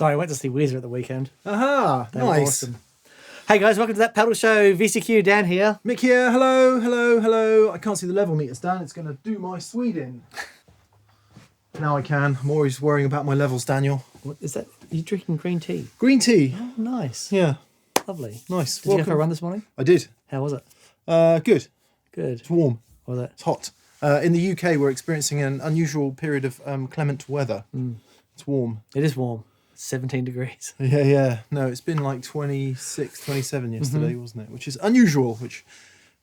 Sorry, I went to see Weezer at the weekend. Aha, They were nice. awesome. Hey guys, welcome to That Pedal Show. VCQ, Dan here. Mick here, hello. I can't see the level meters, Dan. It's going to do my Sweden. Now I can. I'm always worrying about my levels, Daniel. What is that? Are you drinking green tea? Green tea. Oh, nice. Yeah, Lovely. nice. Did you go for a run this morning? I did. How was it? Good. Good. It's warm. Was it? It's hot. In the UK, we're experiencing an unusual period of clement weather. It's warm. It is warm. 17 degrees. Yeah. No, it's been like 26, 27 yesterday, wasn't it? Which is unusual, which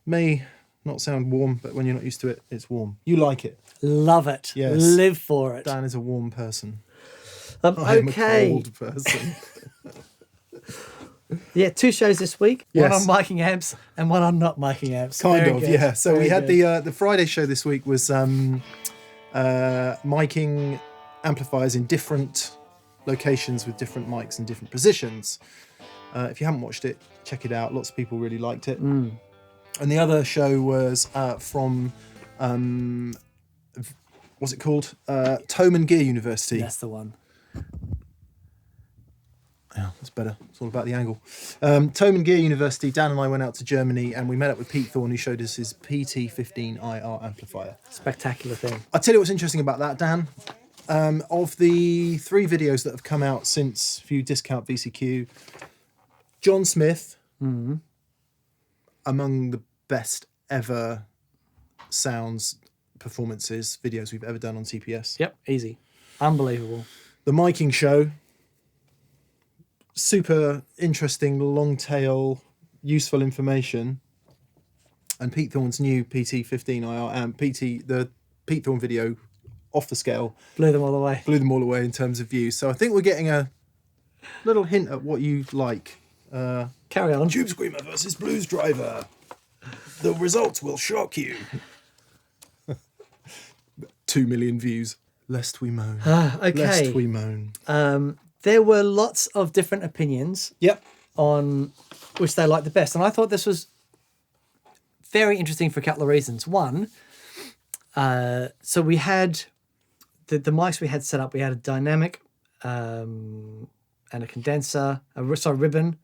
may not sound warm, but when you're not used to it, it's warm. You like it. Love it. Yes. Live for it. Dan is a warm person. I'm Okay. a cold person. Yeah, 2 shows this week. Yes. One on miking amps and one on not miking amps. Kind Very of, good. yeah. So Very we had good. the Friday show this week was miking amplifiers in different locations with different mics and different positions. If you haven't watched it, check it out. Lots of people really liked it. And the other show was from what's it called? Tome and Gear University. That's the one. Yeah, that's better. It's all about the angle. Tome and Gear University, Dan and I went out to Germany and we met up with Pete Thorne, who showed us his PT15IR amplifier. Spectacular thing. I'll tell you what's interesting about that, Dan. Of the 3 videos that have come out since, if you discount VCQ, John Smith, among the best ever sounds, performances, videos we've ever done on TPS. Yep, easy. Unbelievable. The miking show, super interesting, long tail, useful information. And Pete Thorne's new PT15IR amp, the Pete Thorne video, off the scale. Blew them all away. Blew them all away in terms of views. So I think we're getting a little hint at what you like. Carry on. Tube Screamer versus Blues Driver. The results will shock you. 2 million views. Lest we moan. Okay. Lest we moan. There were lots of different opinions Yep. on which they liked the best. And I thought this was very interesting for a couple of reasons. One, so we had the mics we had set up. We had a dynamic and a condenser, ribbon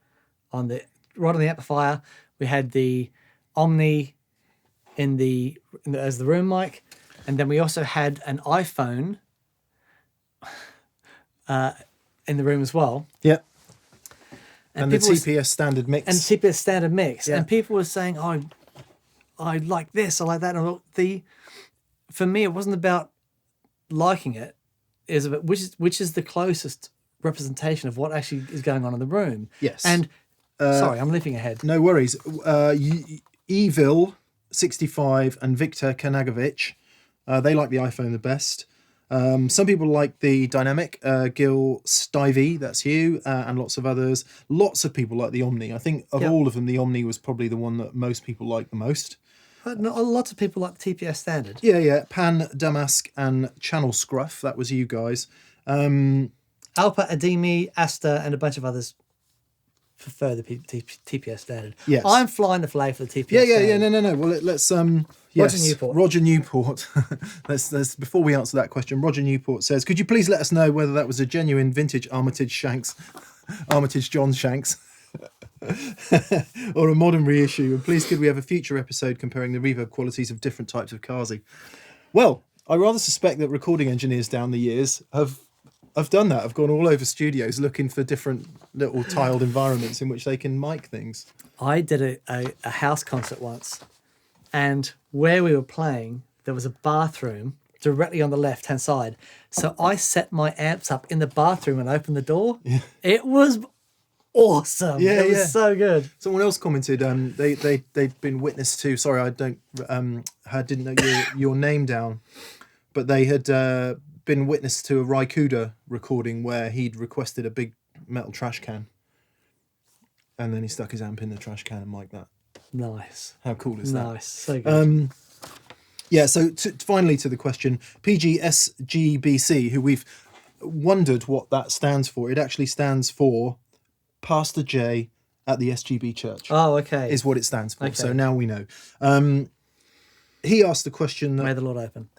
on right on the amplifier. We had the Omni as the room mic, and then we also had an iPhone in the room as well. Yep. And the people were- TPS standard mix. and TPS standard mix. Yeah. And people were saying, "Oh, I like this, I like that." And for me, it wasn't about liking it. It was about which is the closest representation of what actually is going on in the room. Yes. And sorry, I'm leaping ahead. No worries. Evil 65 and Victor Kanagovich, they like the iPhone the best. Some people like the dynamic. Gil Stivey, that's you, and lots of others. Lots of people like the Omni. I think of all of them, the Omni was probably the one that most people like the most. But not lots of people like the TPS standard. Yeah. Pan, Damask, and Channel Scruff. That was you guys. Alpa, Ademi, Asta, and a bunch of others prefer the TPS standard. Yes. I'm flying the flag for the TPS standard. Yeah. No. Well, let's. Yes, Roger Newport. let's before we answer that question. Roger Newport says, "Could you please let us know whether that was a genuine vintage Armitage John Shanks, or a modern reissue? And please, could we have a future episode comparing the reverb qualities of different types of Kazi?" Well, I rather suspect that recording engineers down the years have done that. I've gone all over studios looking for different little tiled environments in which they can mic things. I did a house concert once, and where we were playing, there was a bathroom directly on the left-hand side. So I set my amps up in the bathroom and opened the door. Yeah. It was awesome. It was so good. Someone else commented they'd been witness to. Sorry, I didn't know your name down, but they had been witness to a Raikuda recording where he'd requested a big metal trash can, and then he stuck his amp in the trash can and mic'd that. Nice. How cool is that? Nice. So good. Yeah, so finally to the question, PGSGBC, who we've wondered what that stands for. It actually stands for Pastor J at the SGB Church. Oh, okay. Is what it stands for. Okay. So now we know. He asked the question May the Lord open.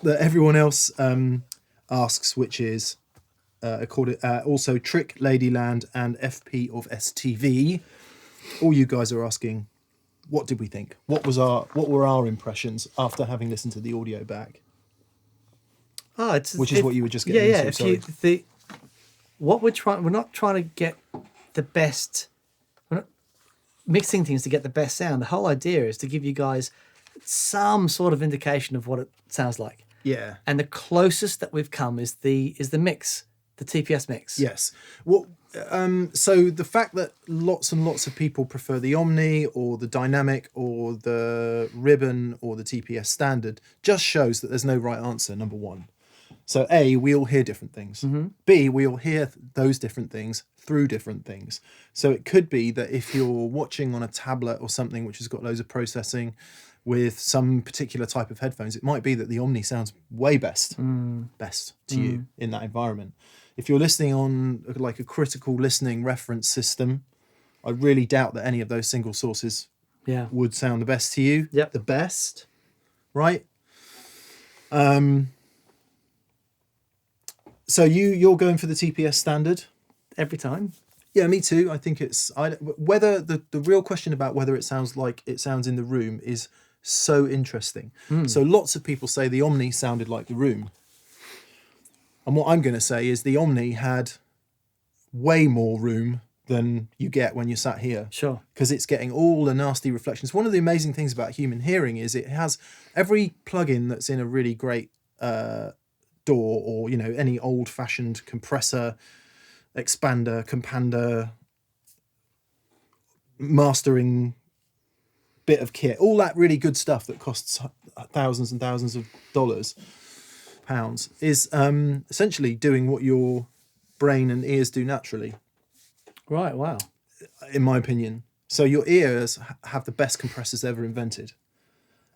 that everyone else asks, which is, Also Trick, Ladyland, and FP of STV. All you guys are asking, what did we think? What were our impressions after having listened to the audio back? Oh, Which is what you were just getting into. Sorry. What we're not trying to get the best. We're not mixing things to get the best sound. The whole idea is to give you guys some sort of indication of what it sounds like. Yeah. And the closest that we've come is the mix, the TPS mix. Yes. Well, so the fact that lots and lots of people prefer the Omni or the Dynamic or the Ribbon or the TPS Standard just shows that there's no right answer, number one. So A, we all hear different things. Mm-hmm. B, we all hear those different things through different things. So it could be that if you're watching on a tablet or something which has got loads of processing with some particular type of headphones, it might be that the Omni sounds way best to you in that environment. If you're listening on like a critical listening reference system, I really doubt that any of those single sources would sound the best to you. Yep. The best, right? So you're going for the TPS Standard Every time. Yeah, me too. I think it's whether the real question about whether it sounds like it sounds in the room is so interesting. So lots of people say the Omni sounded like the room. And what I'm going to say is the Omni had way more room than you get when you're sat here. Sure. Because it's getting all the nasty reflections. One of the amazing things about human hearing is it has every plugin that's in a really great DAW or, you know, any old-fashioned compressor, expander, compander, mastering bit of kit, all that really good stuff that costs thousands and thousands of pounds, is essentially doing what your brain and ears do naturally. Right, wow. In my opinion. So your ears have the best compressors ever invented,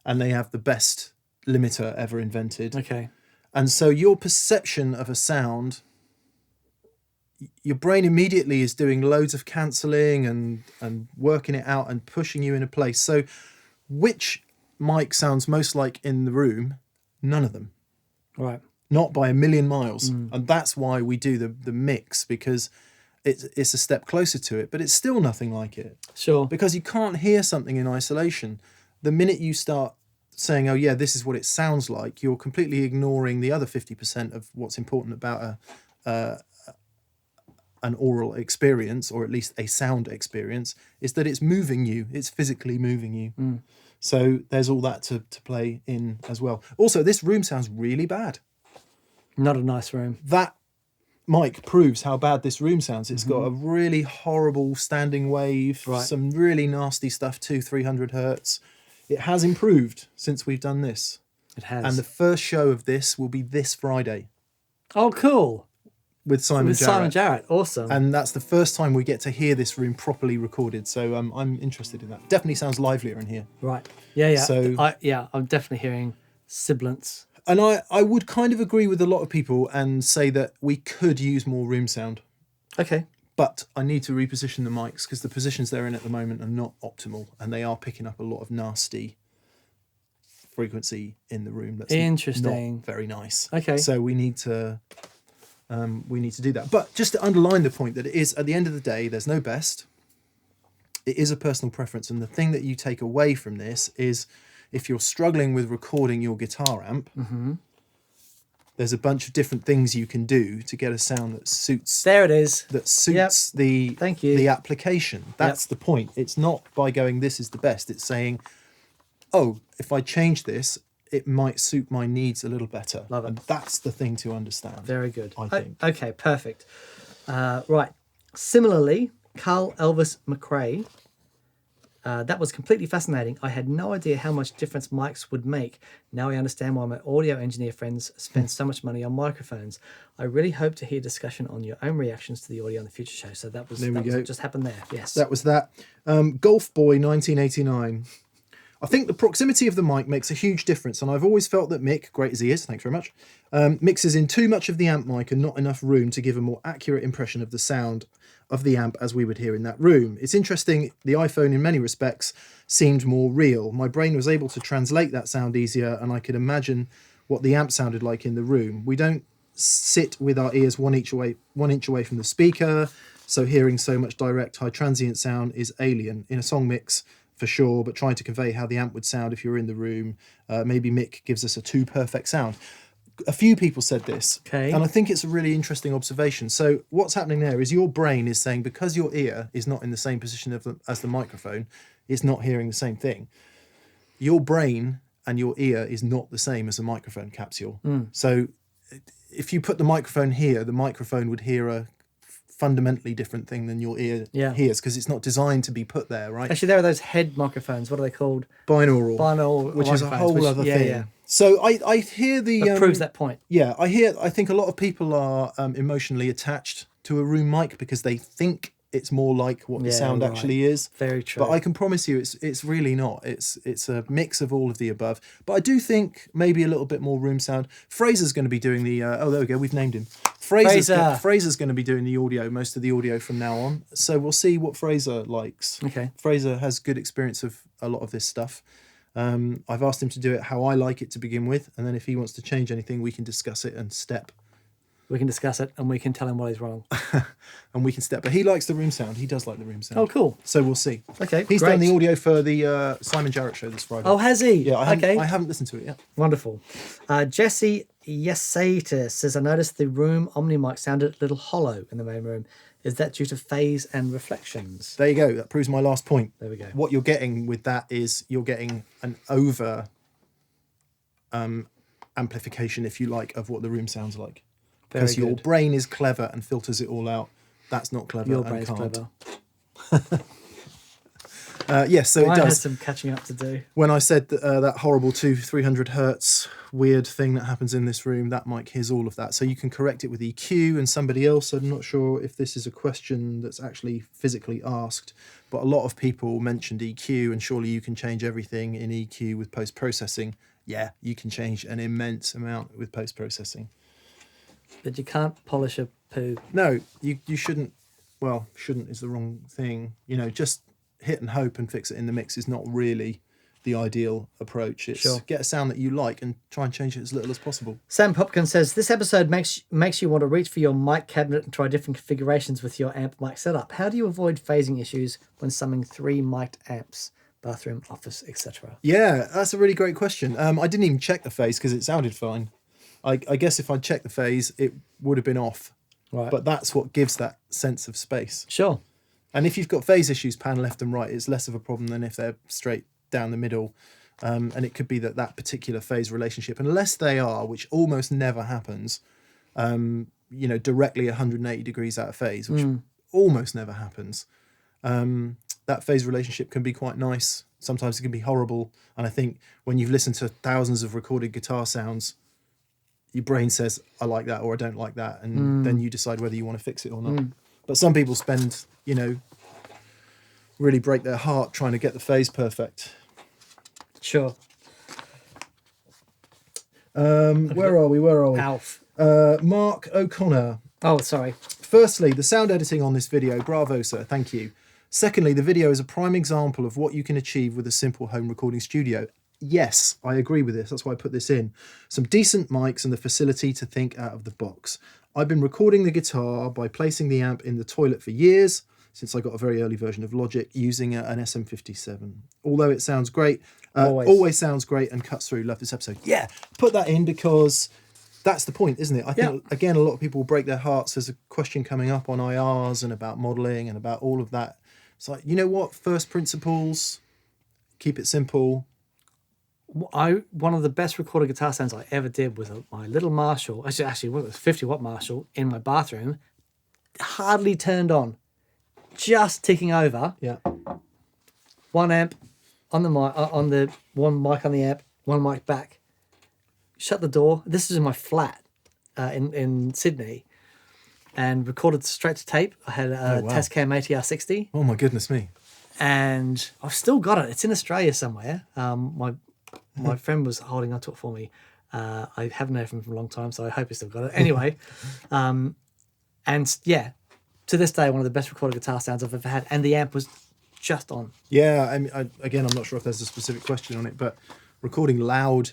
and they have the best limiter ever invented. Okay. And so your perception of a sound, your brain immediately is doing loads of cancelling and working it out and pushing you in a place. So which mic sounds most like in the room? None of them. Right. Not by a million miles. And that's why we do the mix, because it's a step closer to it, but it's still nothing like it. Sure. Because you can't hear something in isolation. The minute you start saying, oh yeah, this is what it sounds like, you're completely ignoring the other 50% of what's important about an aural experience, or at least a sound experience, is that it's moving you. It's physically moving you. So there's all that to play in as well. Also, this room sounds really bad. Not a nice room. That mic proves how bad this room sounds. It's got a really horrible standing wave, some really nasty stuff, 200-300 hertz. It has improved since we've done this. It has. And the first show of this will be this Friday. Oh, cool. With Simon Jarrett. Simon Jarrett, awesome. And that's the first time we get to hear this room properly recorded. So I'm interested in that. Definitely sounds livelier in here. Right. Yeah. So, I'm definitely hearing sibilance. And I would kind of agree with a lot of people and say that we could use more room sound. Okay. But I need to reposition the mics because the positions they're in at the moment are not optimal, and they are picking up a lot of nasty frequency in the room. That's interesting. Not very nice. Okay. So we need to do that. But just to underline the point that it is, at the end of the day, there's no best. It is a personal preference, and the thing that you take away from this is, if you're struggling with recording your guitar amp, there's a bunch of different things you can do to get a sound that suits. There it is. That suits the application. That's the point. It's not by going, this is the best. It's saying, oh, if I change this, it might suit my needs a little better. Love it. And that's the thing to understand. Very good. I think. Okay, perfect. Right. Similarly, Carl Elvis McRae. That was completely fascinating. I had no idea how much difference mics would make. Now I understand why my audio engineer friends spend so much money on microphones. I really hope to hear discussion on your own reactions to the audio on the future show. So that was just happened there. Yes. That was that. Golf Boy 1989. I think the proximity of the mic makes a huge difference, and I've always felt that Mick, great as he is, thanks very much, mixes in too much of the amp mic and not enough room to give a more accurate impression of the sound of the amp as we would hear in that room. It's interesting, the iPhone in many respects seemed more real. My brain was able to translate that sound easier, and I could imagine what the amp sounded like in the room. We don't sit with our ears 1 inch away from the speaker, so hearing so much direct high transient sound is alien. In a song mix, for sure, but trying to convey how the amp would sound if you were in the room, maybe Mick gives us a too perfect sound. A few people said this, Okay. and I think it's a really interesting observation. So what's happening there is your brain is saying, because your ear is not in the same position as the microphone, it's not hearing the same thing. Your brain and your ear is not the same as a microphone capsule. So if you put the microphone here, the microphone would hear a fundamentally different thing than your ear hears, because it's not designed to be put there, right? Actually, there are those head microphones. What are they called? Binaural, which is a whole other thing. Yeah. So I hear the That proves that point. Yeah, I think a lot of people are emotionally attached to a room mic because they think it's more like what the sound actually is. Very true. But I can promise you it's really not. It's a mix of all of the above. But I do think maybe a little bit more room sound. Fraser's going to be doing the oh, there we go, we've named him. Fraser's going to be doing the audio, most of the audio from now on. So we'll see what Fraser likes. Okay. Fraser has good experience of a lot of this stuff. I've asked him to do it how I like it to begin with, and then if he wants to change anything, we can discuss it and step. We can discuss it and we can tell him what he's wrong. And we can step. But he likes the room sound. He does like the room sound. Oh, cool. So we'll see. Okay, He's great. done the audio for the Simon Jarrett show this Friday. Oh, has he? Yeah, Okay. I haven't listened to it yet. Wonderful. Jesse Yesatis says, I noticed the room Omni mic sounded a little hollow in the main room. Is that due to phase and reflections? There you go. That proves my last point. There we go. What you're getting with that is you're getting an over amplification, if you like, of what the room sounds like. Because your brain is clever and filters it all out. That's not clever. Your and brain's can't. clever. Yes, so Mine it does. has some catching up to do. When I said that horrible 300 hertz weird thing that happens in this room, that mic hears all of that. So you can correct it with EQ and somebody else. I'm not sure if this is a question that's actually physically asked, but a lot of people mentioned EQ, and surely you can change everything in EQ with post-processing. Yeah, you can change an immense amount with post-processing. But you can't polish a poo. No, you shouldn't. Well, shouldn't is the wrong thing. You know, just hit and hope and fix it in the mix is not really the ideal approach. It's get a sound that you like and try and change it as little as possible. Sam Popkin says, this episode makes you want to reach for your mic cabinet and try different configurations with your amp mic setup. How do you avoid phasing issues when summing 3 mic'd amps, bathroom, office, etc.? Yeah, that's a really great question. I didn't even check the phase because it sounded fine. I guess if I'd checked the phase, it would have been off. Right. But that's what gives that sense of space. Sure. And if you've got phase issues pan left and right, it's less of a problem than if they're straight down the middle. And it could be that particular phase relationship, unless they are, which almost never happens, directly 180 degrees out of phase, which almost never happens. That phase relationship can be quite nice. Sometimes it can be horrible. And I think when you've listened to thousands of recorded guitar sounds, your brain says, I like that or I don't like that. And then you decide whether you want to fix it or not. But some people spend, really break their heart trying to get the phase perfect. Sure. Where are we? Alf. Mark O'Connor. Oh, sorry. Firstly, the sound editing on this video, bravo, sir, thank you. Secondly, the video is a prime example of what you can achieve with a simple home recording studio. Yes, I agree with this. That's why I put this in. Some decent mics and the facility to think out of the box. I've been recording the guitar by placing the amp in the toilet for years, since I got a very early version of Logic, using an SM57. Although it sounds great, always sounds great and cuts through. Love this episode. Yeah, put that in because that's the point, isn't it? I think, again, a lot of people will break their hearts. There's a question coming up on IRs and about modelling and about all of that. It's like, you know what? First principles, keep it simple. One of the best recorded guitar sounds I ever did was my little Marshall. Actually, it was a 50-watt Marshall in my bathroom, hardly turned on, just ticking over. Yeah. One amp on the mic, one mic on the amp, one mic back. Shut the door. This is in my flat in Sydney, and recorded straight to tape. I had a Tascam ATR60. Oh my goodness me! And I've still got it. It's in Australia somewhere. My friend was holding on to it for me. I haven't heard from him for a long time, so I hope he still got it. Anyway, and yeah, to this day, one of the best recorded guitar sounds I've ever had. And the amp was just on. Yeah, again, I'm not sure if there's a specific question on it, but recording loud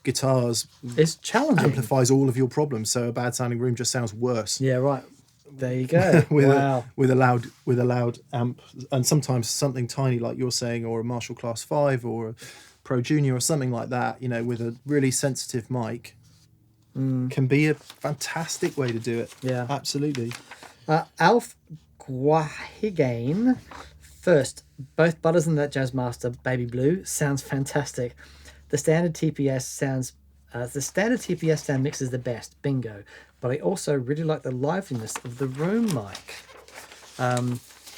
guitars It's challenging. amplifies all of your problems. So a bad sounding room just sounds worse. Yeah, right. There you go. with Wow. with a loud amp, and sometimes something tiny like you're saying, or a Marshall Class 5 or a Pro Junior or something like that, you know, with a really sensitive mic, can be a fantastic way to do it. Yeah. Absolutely. Alf Guahigane. First, both Butters and that Jazzmaster Baby Blue sounds fantastic. The standard TPS sound mix is the best. Bingo. But I also really like the liveliness of the room mic.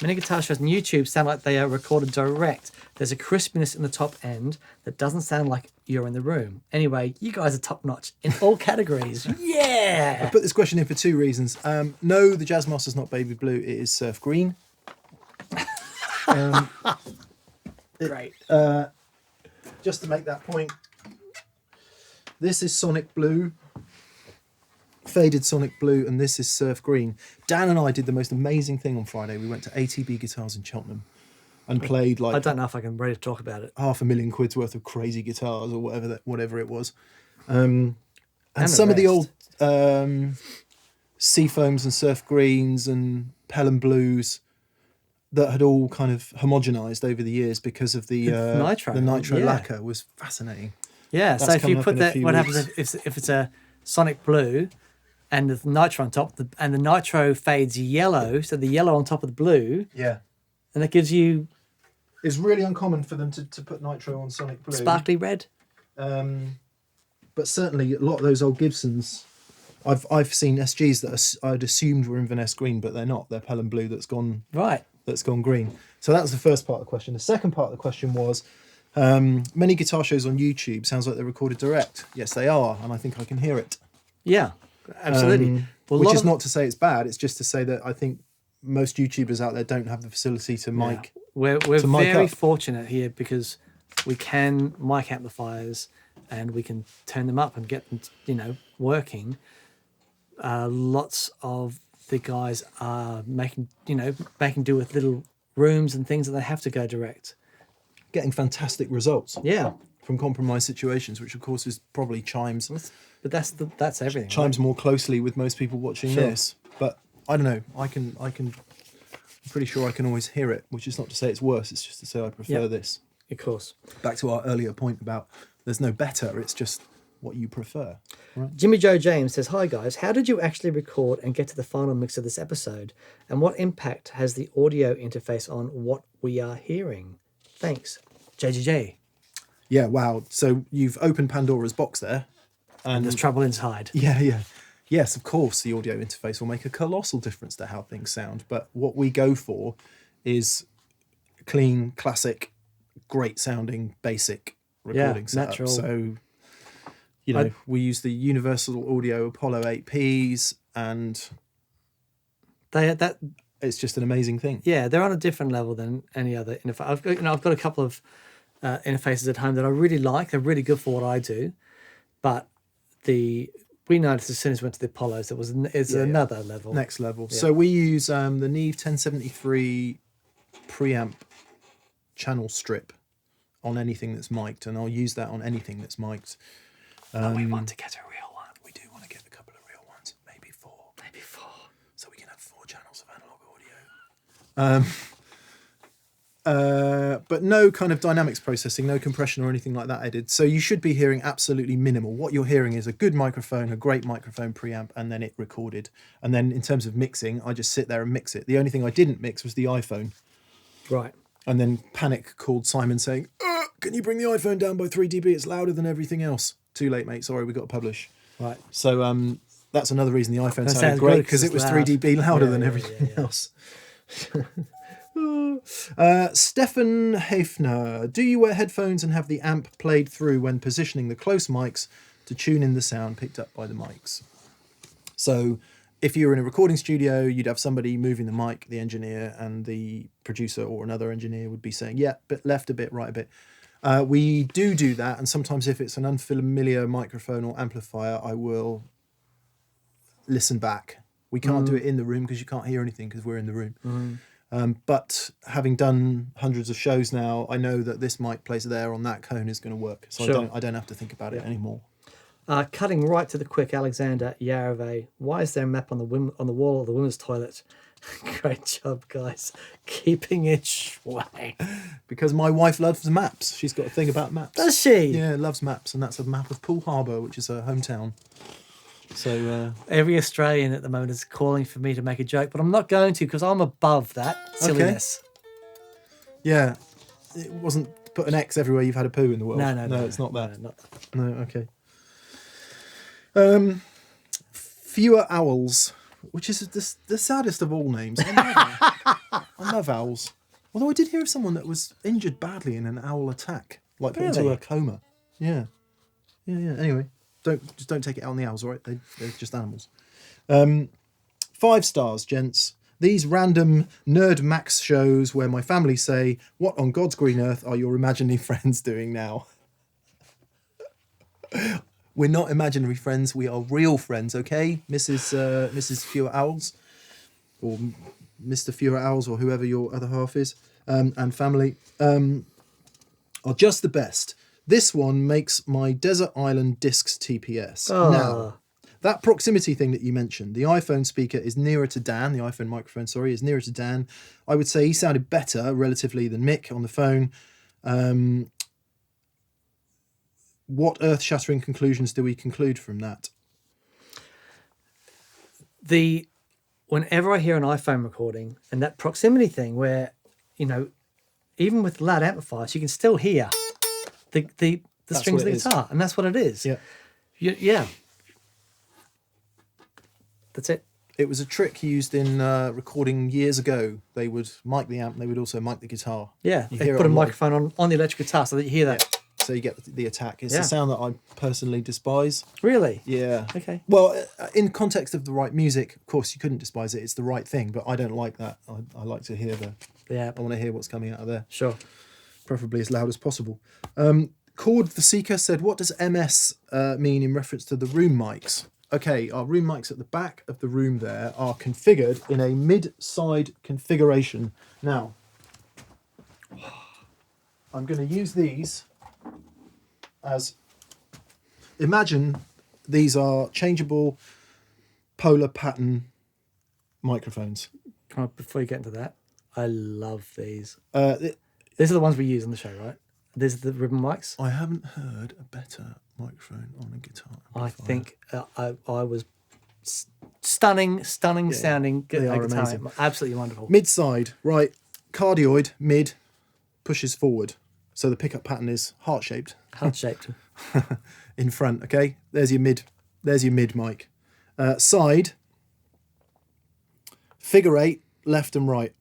Many guitar shows on YouTube sound like they are recorded direct. There's a crispiness in the top end that doesn't sound like you're in the room. Anyway, you guys are top notch in all categories. Yeah. I put this question in for two reasons. No, the Jazzmaster's not Baby Blue. It is Surf Green. Great. Just to make that point, this is Sonic Blue, faded Sonic Blue, and this is Surf Green. Dan and I did the most amazing thing on Friday. We went to ATB Guitars in Cheltenham and played I like don't know if I can ready to talk about it. £500,000 worth of crazy guitars or whatever it was. And the some of the rest. old Seafoams and Surf Greens and Pelham Blues that had all kind of homogenized over the years because of the nitro. nitro Yeah. lacquer was fascinating. Yeah, That's so if you coming up put in a that, few what weeks. happens if it's a Sonic Blue and the nitro on top, and the nitro fades yellow, so the yellow on top of the blue, Yeah. and that gives you It's really uncommon for them to put nitro on Sonic Blue. sparkly red. But certainly a lot of those old Gibsons, I've seen SGs that I'd assumed were Inverness green, but they're not. They're Pelham Blue that's gone Right. green. So that was the first part of the question. The second part of the question was, many guitar shows on YouTube sounds like they're recorded direct. Yes, they are, and I think I can hear it. Yeah, absolutely. Well, a Which lot is of- not to say it's bad. It's just to say that I think most YouTubers out there don't have the facility to mic. We're to mic very up. fortunate here because we can mic amplifiers and we can turn them up and get them, working. Lots of the guys are making do with little rooms and things that they have to go direct. Getting fantastic results Yeah, from compromised situations, which of course is probably chimes but that's everything. chimes more closely with most people watching Sure. this. But I don't know. I'm pretty sure I can always hear it, which is not to say it's worse. It's just to say I prefer Yep. this. Of course. Back to our earlier point about there's no better. It's just what you prefer. Jimmy Joe James says, "Hi guys, how did you actually record and get to the final mix of this episode? And what impact has the audio interface on what we are hearing? Thanks, JJJ." Yeah. Wow. So you've opened Pandora's box there. And there's trouble inside. Yeah. Yes, of course, the audio interface will make a colossal difference to how things sound. But what we go for is clean, classic, great sounding, basic recording setup. natural. So, we use the Universal Audio Apollo 8Ps, and That it's just an amazing thing. Yeah, they're on a different level than any other interface. I've got a couple of interfaces at home that I really like. They're really good for what I do, but we noticed as soon as we went to the Apollos, it's another level. Next level. Yeah. So we use the Neve 1073 preamp channel strip on anything that's mic'd, and I'll use that on anything that's mic'd. We want to get a real one. We do want to get a couple of real ones, maybe four. So we can have 4 channels of analog audio. But no kind of dynamics processing, no compression or anything like that added. So you should be hearing absolutely minimal. What you're hearing is a good microphone, a great microphone preamp, and then it recorded. And then in terms of mixing, I just sit there and mix it. The only thing I didn't mix was the iPhone. Right. And then Panic called Simon saying, can you bring the iPhone down by 3 dB? It's louder than everything else. Too late, mate. Sorry, we got to publish. Right. So that's another reason the iPhone That sounded sounds great, good because 'cause it was it's 3 loud. dB louder Yeah, than yeah, everything yeah. else. Stefan Hafner, do you wear headphones and have the amp played through when positioning the close mics to tune in the sound picked up by the mics? So if you're in a recording studio, you'd have somebody moving the mic, the engineer, and the producer or another engineer would be saying, yeah, bit left a bit, right a bit. We do that, and sometimes if it's an unfamiliar microphone or amplifier, I will listen back. We can't do it in the room because you can't hear anything because we're in the room. But having done hundreds of shows now, I know that this mic placed there on that cone is going to work. So Sure. I don't have to think about it anymore. Cutting right to the quick, Alexander Yarave. Why is there a map on the wall of the women's toilet? Great job, guys. Keeping it shui. Because my wife loves maps. She's got a thing about maps. Does she? Yeah, loves maps, and that's a map of Poole Harbour, which is her hometown. So Every Australian at the moment is calling for me to make a joke, but I'm not going to because I'm above that silliness. yeah, it wasn't put an X everywhere you've had a poo in the world. No, it's not that. No, not that. No, okay. Fewer owls, which is the saddest of all names. I love owls. Although I did hear of someone that was injured badly in an owl attack, like put into Really? a coma. Yeah. Anyway, don't take it out on the owls, all right? They're just animals. 5 stars, gents. These random Nerd Max shows where my family say, "What on God's green earth are your imaginary friends doing now?" We're not imaginary friends. We are real friends, okay, Mrs. Fewer Owls, or Mr. Fewer Owls, or whoever your other half is, and family are just the best. This one makes my Desert Island Discs TPS. Now, that proximity thing that you mentioned, the iPhone speaker is nearer to Dan, the iPhone microphone, sorry, is nearer to Dan. I would say he sounded better relatively than Mick on the phone. What earth-shattering conclusions do we conclude from that? Whenever I hear an iPhone recording and that proximity thing where, even with loud amplifiers, you can still hear the strings of the guitar, and that's what it is. Yeah. Yeah. That's it. It was a trick used in recording years ago. They would mic the amp, and they would also mic the guitar. Yeah, You they hear it put a on live. microphone on the electric guitar so that you hear that. Yeah. So you get the attack. It's Yeah. a sound that I personally despise. Really? Yeah. Okay. Well, in context of the right music, of course, you couldn't despise it. It's the right thing, but I don't like that. I like to hear Yeah. I want to hear what's coming out of there, Sure. preferably as loud as possible. Cord the Seeker said, "What does MS mean in reference to the room mics?" Okay, our room mics at the back of the room there are configured in a mid-side configuration. Now, I'm going to use these as... Imagine these are changeable polar pattern microphones. Before you get into that, I love these. Th- These are the ones we use on the show, right? These are the ribbon mics. I haven't heard a better microphone on a guitar amplifier. I think I was stunning sounding. they are guitar. amazing. Absolutely wonderful. Mid-side, right, cardioid, mid, pushes forward. So the pickup pattern is heart-shaped Heart-shaped. in front, okay? There's your mid mic. Side, figure 8, left and right.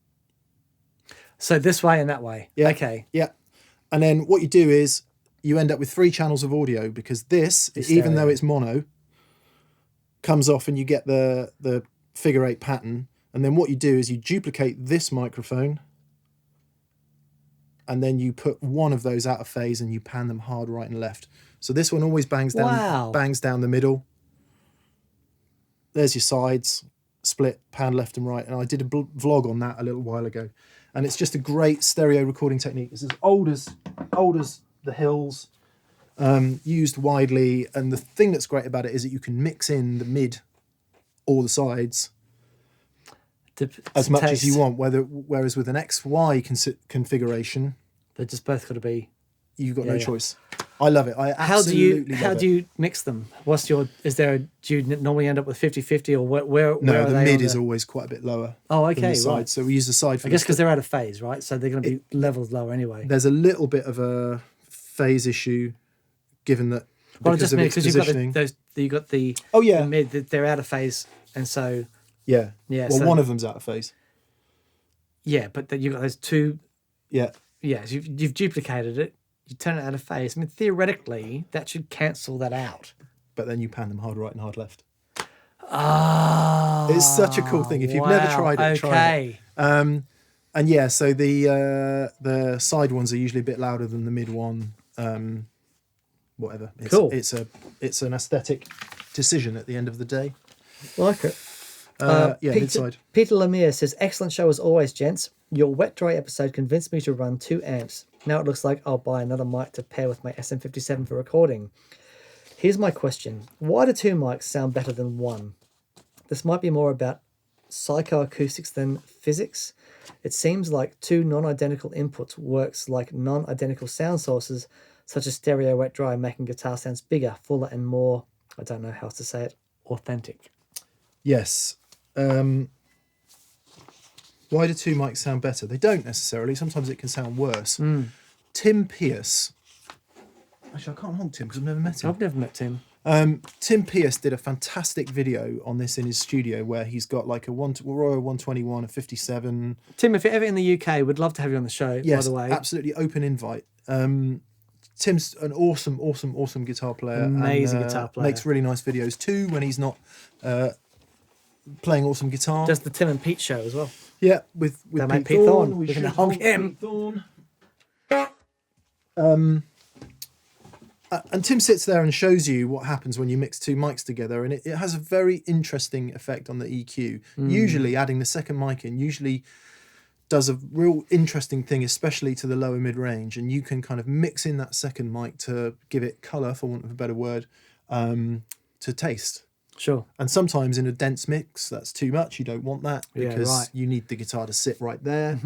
So this way and that way. Yeah. Okay. Yeah. And then what you do is you end up with 3 channels of audio, because this, even stereo. though it's mono, comes off and you get the figure 8 pattern. And then what you do is you duplicate this microphone, and then you put one of those out of phase and you pan them hard right and left. So this one always bangs down the middle. There's your sides, split, pan left and right. And I did a vlog on that a little while ago. And it's just a great stereo recording technique. It's as old as the hills, used widely. And the thing that's great about it is that you can mix in the mid or the sides as much as you want. Whereas with an XY configuration, They're just both got to be. you've got no choice. I love it. I absolutely How love do it. you mix them? Do you normally end up with 50-50 or where No, are the they mid on is always quite a bit lower. Oh, than okay, the side. right. So we use the side for I guess this. because they're out of phase, right? So they're going to be levels lower anyway. There's a little bit of a phase issue, given that Well, because just of its because you've got positioning. you got the Oh, yeah. the mid, they're out of phase, and so Yeah. Yeah, Well, so- one of them's out of phase. yeah, but then you've got those two. Yeah. Yeah, so you've duplicated it. You turn it out of phase. I mean, theoretically, that should cancel that out. But then you pan them hard right and hard left. Ah, It's such a cool thing. If you've never tried it, try it. And yeah, so the side ones are usually a bit louder than the mid one. Whatever. Cool. It's an aesthetic decision at the end of the day. Like it. Yeah, Peter, mid-side. Peter Lemire says, "Excellent show as always, gents. Your wet dry episode convinced me to run 2 amps. Now it looks like I'll buy another mic to pair with my SM57 for recording. Here's my question. Why do two mics sound better than one? This might be more about psychoacoustics than physics. It seems like two non-identical inputs works like non-identical sound sources, such as stereo wet dry, making guitar sounds bigger, fuller, and more, I don't know how else to say it, authentic. Yes. Why do two mics sound better? They don't necessarily. Sometimes it can sound worse. Tim Pierce. Actually, I can't remember Tim because I've never met him. I've never met Tim. Tim Pierce did a fantastic video on this in his studio where he's got like a Royal 121, a 57. Tim, if you're ever in the UK, we'd love to have you on the show, by the way. Absolutely open invite. Tim's an awesome guitar player. Amazing and, guitar player. Makes really nice videos too when he's not playing awesome guitar. Does the Tim and Pete show as well. Yeah, with Pete Thorne. We can honk him. And Tim sits there and shows you what happens when you mix two mics together, and it has a very interesting effect on the EQ. Usually adding the second mic in usually does a real interesting thing, especially to the lower mid-range, and you can kind of mix in that second mic to give it colour, for want of a better word, to taste. Sure. And sometimes in a dense mix, that's too much. You don't want that because you need the guitar to sit right there.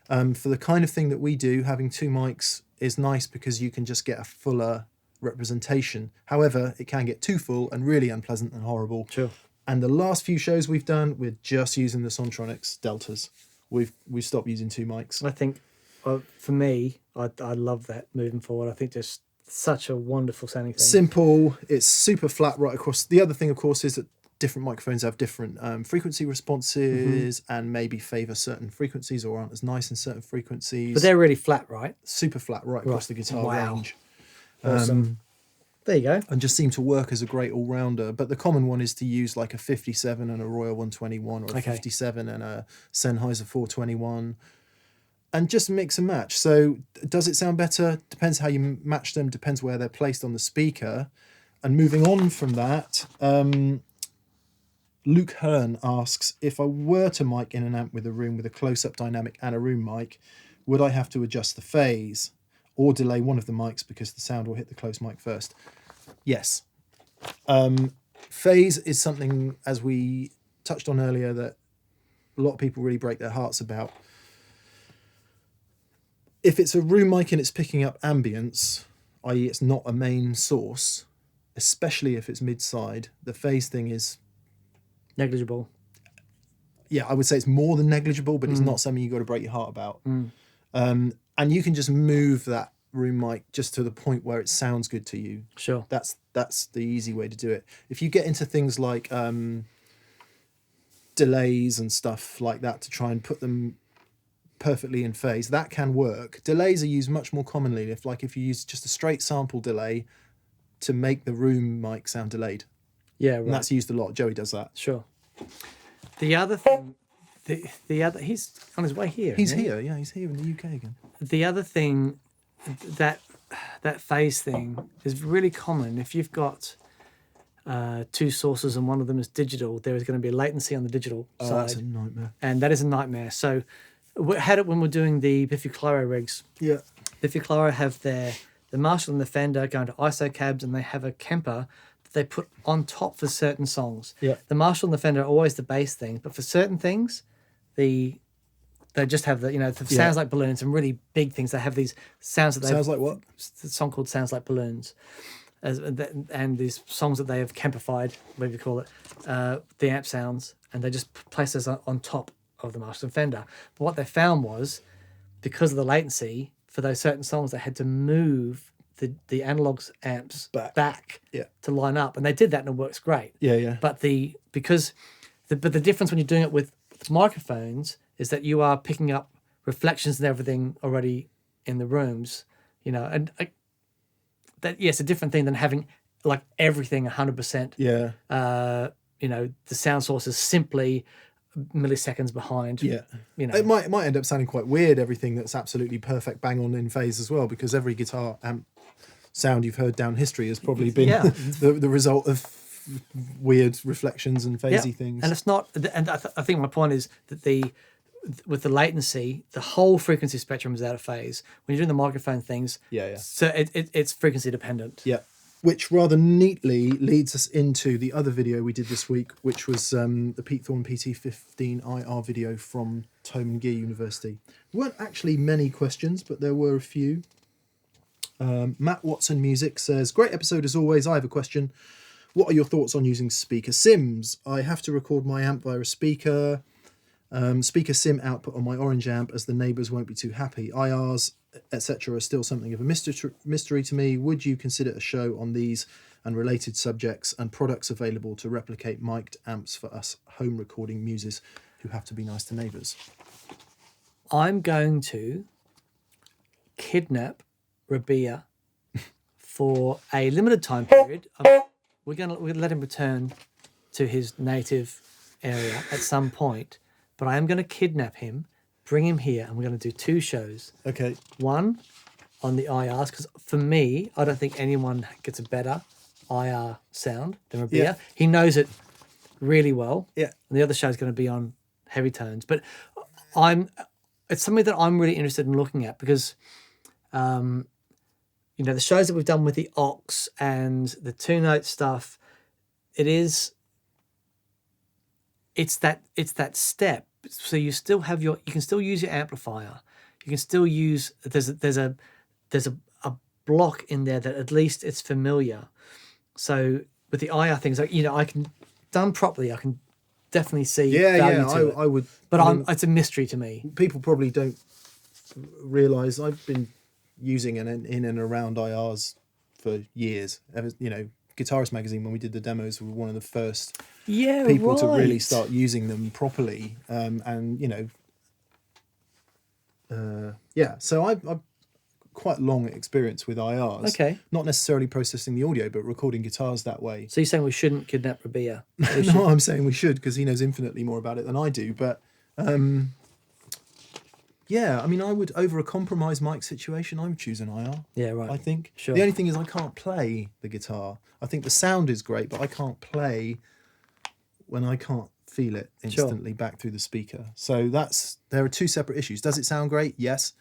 For the kind of thing that we do, having two mics is nice because you can just get a fuller representation. However, it can get too full and really unpleasant and horrible. Sure. And the last few shows we've done, we're just using the Sontronics Deltas. We've stopped using two mics. I think, for me, I love that moving forward. I think just such a wonderful sounding thing. Simple. It's super flat right across. The other thing, of course, is that different microphones have different frequency responses and maybe favour certain frequencies or aren't as nice in certain frequencies. But they're really flat, right? Super flat right across the guitar range. Awesome. There you go. And just seem to work as a great all-rounder. But the common one is to use like a 57 and a Royal 121 or a 57 and a Sennheiser 421 and just mix and match. So does it sound better? Depends how you match them, depends where they're placed on the speaker. And moving on from that, Luke Hearn asks, if I were to mic in an amp with a room with a close-up dynamic and a room mic, would I have to adjust the phase or delay one of the mics because the sound will hit the close mic first? Yes. Phase is something, as we touched on earlier, that a lot of people really break their hearts about. If it's a room mic and it's picking up ambience, i.e. it's not a main source, especially if it's mid-side, the phase thing is... negligible. Yeah, I would say it's more than negligible, but it's not something you've got to break your heart about. And you can just move that room mic just to the point where it sounds good to you. Sure. That's the easy way to do it. If you get into things like delays and stuff like that to try and put them perfectly in phase, that can work. Delays are used much more commonly if you use just a straight sample delay to make the room mic sound delayed. Yeah, right. And that's used a lot. Joey does that. Sure. The other thing, the other, he's on his way here. He's isn't he? here. Yeah, he's here in the UK again. The other thing, that phase thing is really common. If you've got two sources and one of them is digital, there is going to be a latency on the digital side. That's a nightmare. And that is a nightmare. So we had it when we're doing the Biffy Clyro rigs. Yeah. Biffy Clyro have the Marshall and the Fender going to ISO cabs, and they have a Kemper that they put on top for certain songs. Yeah. The Marshall and the Fender are always the bass things, but for certain things, they just have the sounds like balloons and really big things. They have these sounds that they Sounds like what? The song called Sounds Like Balloons, and these songs that they have Kempified, whatever you call it, the amp sounds, and they just place those on top of the Marshall and Fender. But what they found was, because of the latency, for those certain songs, they had to move the analog amps back to line up, and they did that, and it works great. Yeah. But the difference when you're doing it with microphones is that you are picking up reflections and everything already in the rooms, and it's a different thing than having like everything 100%. Yeah. The sound source is simply milliseconds behind. Yeah. It might end up sounding quite weird, everything that's absolutely perfect bang on in phase as well, because every guitar amp sound you've heard down history has probably been the result of weird reflections and phasey things. And it's not, and I think my point is that with the latency, the whole frequency spectrum is out of phase. When you're doing the microphone things, Yeah. so it's frequency dependent. Yeah. which rather neatly leads us into the other video we did this week, which was the Pete Thorne PT15 IR video from Tome and Gear University. There weren't actually many questions, but there were a few. Matt Watson Music says, great episode as always. I have a question. What are your thoughts on using speaker sims? I have to record my amp via a speaker sim output on my Orange amp, as the neighbours won't be too happy. IRs, etc. are still something of a mystery to me. Would you consider a show on these and related subjects and products available to replicate mic'd amps for us home recording muses who have to be nice to neighbours? I'm going to kidnap Rabia for a limited time period. We're gonna let him return to his native area at some point, but I am going to kidnap him, bring him here, and we're going to do 2 shows. Okay. One on the IRs, because for me, I don't think anyone gets a better IR sound than Rabia. Yeah. He knows it really well. Yeah. And the other show is going to be on heavy tones. But it's something that I'm really interested in looking at, because the shows that we've done with the Ox and the 2-note stuff, it's that step. So you still have you can still use your amplifier. You can still use, there's a block in there that at least it's familiar. So with the IR things, I can, done properly, I can definitely see value to it. I would. But it's a mystery to me. People probably don't realise I've been using in and around IRs for years. Guitarist Magazine, when we did the demos, were one of the first people to really start using them properly. So I've quite long experience with IRs. Okay. Not necessarily processing the audio, but recording guitars that way. So you're saying we shouldn't kidnap Rabia? No, I'm saying we should, because he knows infinitely more about it than I do. But I would, over a compromise mic situation, I would choose an IR. Yeah, right. I think. Sure. The only thing is I can't play the guitar. I think the sound is great, but I can't play when I can't feel it instantly back through the speaker. So there are 2 separate issues. Does it sound great? Yes.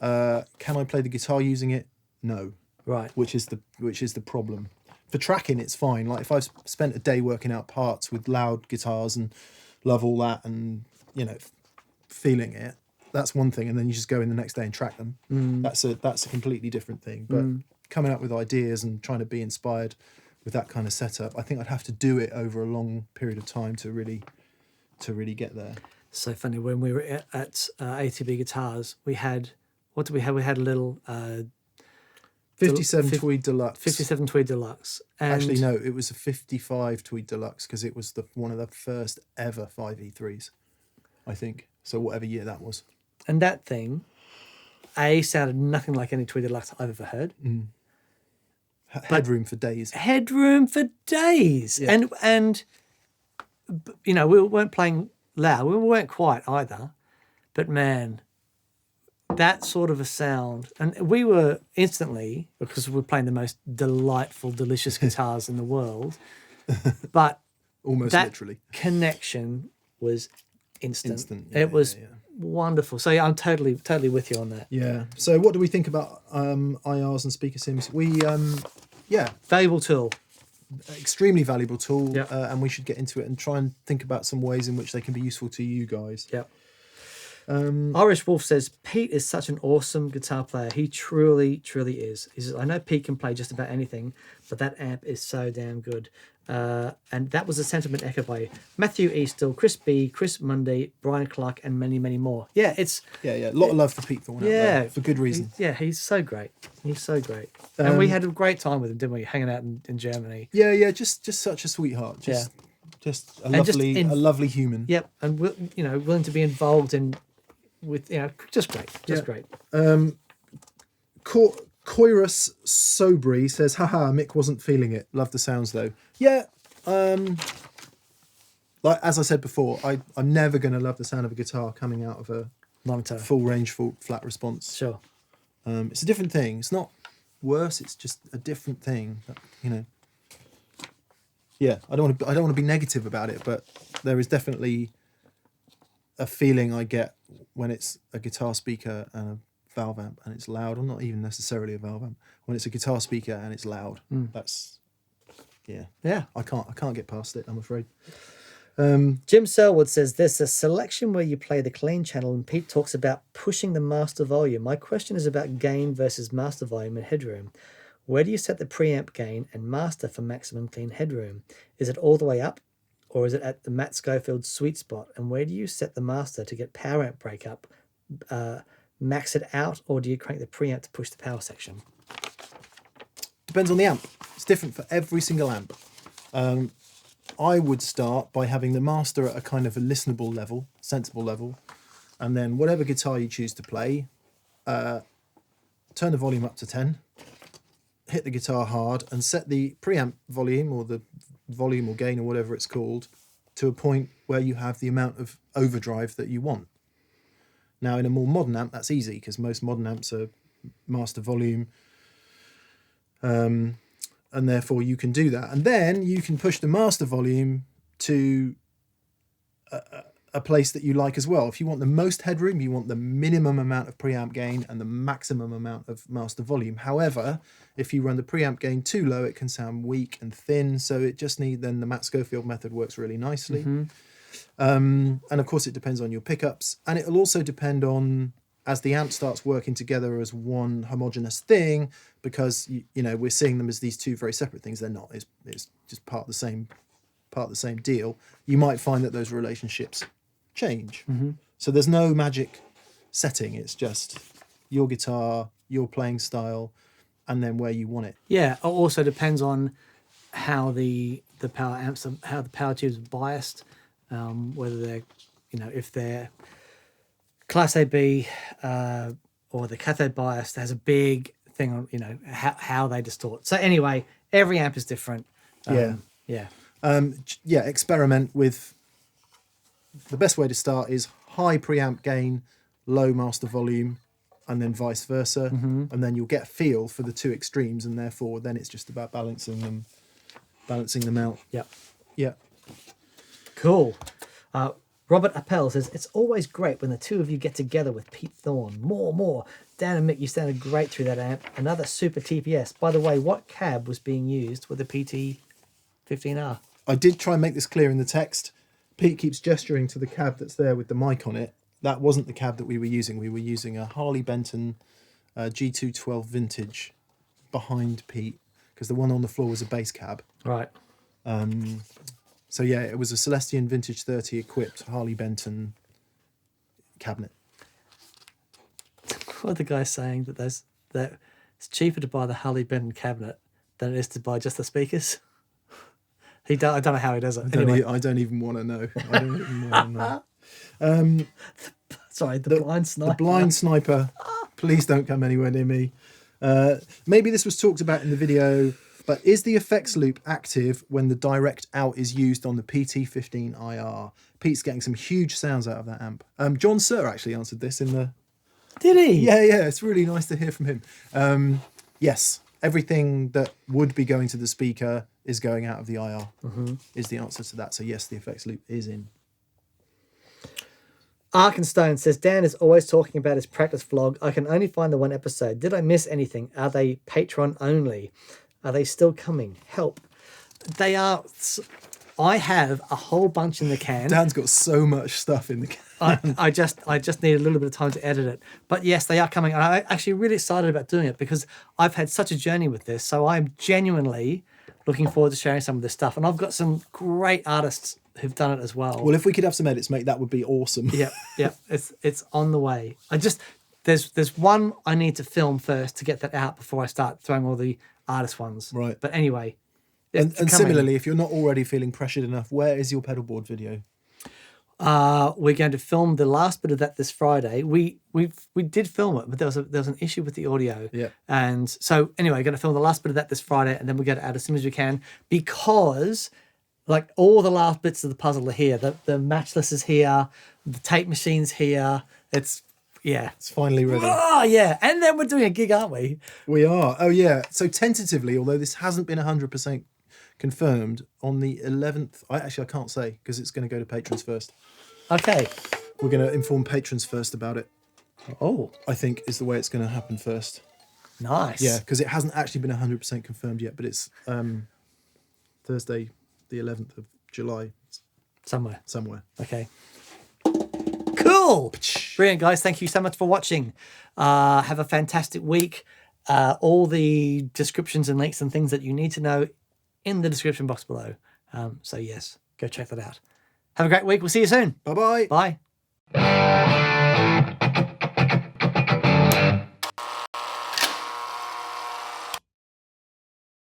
Can I play the guitar using it? No. Right. Which is the problem. For tracking, it's fine. Like if I've spent a day working out parts with loud guitars and love all that and feeling it, that's one thing, and then you just go in the next day and track them. That's a completely different thing. But coming up with ideas and trying to be inspired with that kind of setup, I think I'd have to do it over a long period of time to really get there. So funny, when we were at ATB Guitars, we had, what did we have? We had a little 57 Tweed Deluxe. 57 Tweed Deluxe. And Actually, no, it was a 55 Tweed Deluxe, because it was one of the first ever 5E3s, I think. So whatever year that was. And that thing, sounded nothing like any Tweed Deluxe I've ever heard. Headroom for days. Headroom for days. Yeah. And we weren't playing loud. We weren't quiet either. But man, that sort of a sound. And we were instantly, because we're playing the most delightful, delicious guitars in the world. But almost that literally. Connection was instant. Yeah, it was wonderful. So yeah, I'm totally with you on that. Yeah. So what do we think about IRs and speaker sims? Valuable tool. Extremely valuable tool. Yeah. And we should get into it and try and think about some ways in which they can be useful to you guys. Yep. Irish Wolf says, Pete is such an awesome guitar player. He truly, truly is. He says, I know Pete can play just about anything, but that amp is so damn good. And that was a sentiment echoed by Matthew Eastill, Chris B, Chris Mundy, Brian Clark, and many, many more. Yeah, it's... Yeah. A lot of love for Pete Thorne out there, for good reason. He's so great. He's so great. And we had a great time with him, didn't we? Hanging out in Germany. Yeah, just such a sweetheart. Just a lovely human. Yep, and willing to be involved with just great. Koirus Sobri says, haha, Mick wasn't feeling it. Love the sounds though. Yeah. Like as I said before, I'm never going to love the sound of a guitar coming out of a monitor, full range, full flat response. Sure. It's a different thing. It's not worse. It's just a different thing. Yeah. I don't want to be negative about it, but there is definitely a feeling I get when it's a guitar speaker and a valve amp and it's loud, or not even necessarily a valve amp, when it's a guitar speaker and it's loud. That's Yeah. I can't get past it, I'm afraid. Jim Selwood says there's a selection where you play the clean channel and Pete talks about pushing the master volume. My question is about gain versus master volume and headroom. Where do you set the preamp gain and master for maximum clean headroom? Is it all the way up, or is it at the Matt Schofield sweet spot? And where do you set the master to get power amp breakup? Max it out, or do you crank the preamp to push the power section? Depends on the amp. It's different for every single amp. I would start by having the master at a kind of a listenable level, sensible level, and then whatever guitar you choose to play, turn the volume up to 10, hit the guitar hard, and set the preamp volume, or the volume or gain or whatever it's called, to a point where you have the amount of overdrive that you want. Now, in a more modern amp, that's easy, because most modern amps are master volume, and therefore you can do that. And then you can push the master volume to a place that you like as well. If you want the most headroom, you want the minimum amount of preamp gain and the maximum amount of master volume. However, if you run the preamp gain too low, it can sound weak and thin. So it just then the Matt Schofield method works really nicely. And of course it depends on your pickups, and it'll also depend on, as the amp starts working together as one homogeneous thing, because you know, we're seeing them as these two very separate things. They're not. It's just part of the same deal. You might find that those relationships change. So there's no magic setting. It's just your guitar, your playing style, and then where you want it. Yeah, it also depends on how the power amps, how the power tubes are biased, whether they're, you know, if they're Class AB or the cathode bias has a big thing on, you know, how they distort. So anyway, every amp is different. Yeah. Experiment with. The best way to start is high preamp gain, low master volume, and then vice versa, and then you'll get a feel for the two extremes, and therefore then it's just about balancing them out. Yeah. Cool. Robert Appel says, it's always great when the two of you get together with Pete Thorne. More. Dan and Mick, you sounded great through that amp. Another super TPS. By the way, what cab was being used with the PT-15R? I did try and make this clear in the text. Pete keeps gesturing to the cab that's there with the mic on it. That wasn't the cab that we were using. We were using a Harley Benton G212 Vintage behind Pete, because the one on the floor was a bass cab. Right. So yeah, it was a Celestion Vintage 30 equipped Harley Benton cabinet. What are the guys saying that it's cheaper to buy the Harley Benton cabinet than it is to buy just the speakers? I don't know how he does it. I don't even want to know. I don't even want to know. Sorry, the blind sniper. The blind sniper. Please don't come anywhere near me. Maybe this was talked about in the video, but is the effects loop active when the direct out is used on the PT-15IR? Pete's getting some huge sounds out of that amp. John Sir actually answered this in the... Did he? Yeah, it's really nice to hear from him. Yes, everything that would be going to the speaker is going out of the IR, is the answer to that. So yes, the effects loop is in. Arkenstone says, Dan is always talking about his practice vlog. I can only find the one episode. Did I miss anything? Are they Patreon only? Are they still coming? Help. They are. I have a whole bunch in the can. Dan's got so much stuff in the can. I just need a little bit of time to edit it. But yes, they are coming. And I'm actually really excited about doing it because I've had such a journey with this. So I'm genuinely looking forward to sharing some of this stuff. And I've got some great artists who've done it as well. Well, if we could have some edits, mate, that would be awesome. Yeah. It's on the way. There's one I need to film first to get that out before I start throwing all the artist ones. Right. But anyway. And similarly, if you're not already feeling pressured enough, where is your pedalboard video? We're going to film the last bit of that this Friday. We did film it, but there was an issue with the audio. Yeah. And so anyway, we're going to film the last bit of that this Friday, and then we'll get it out as soon as we can, because like all the last bits of the puzzle are here. The matchless is here, the tape machine's here. It's finally ready. Oh yeah, and then we're doing a gig, aren't we? We are. Oh yeah. So tentatively, although this hasn't been 100% confirmed, on the 11th, I can't say because it's going to go to patrons first. Okay. We're going to inform patrons first about it. Oh, I think is the way it's going to happen first. nice. Yeah, because it hasn't actually been 100% confirmed yet, but it's Thursday, the 11th of July, Somewhere. somewhere. Cool. Brilliant, guys. Thank you so much for watching. Have a fantastic week. All the descriptions and links and things that you need to know in the description box below. So yes, go check that out. Have a great week. We'll see you soon. Bye-bye. Bye.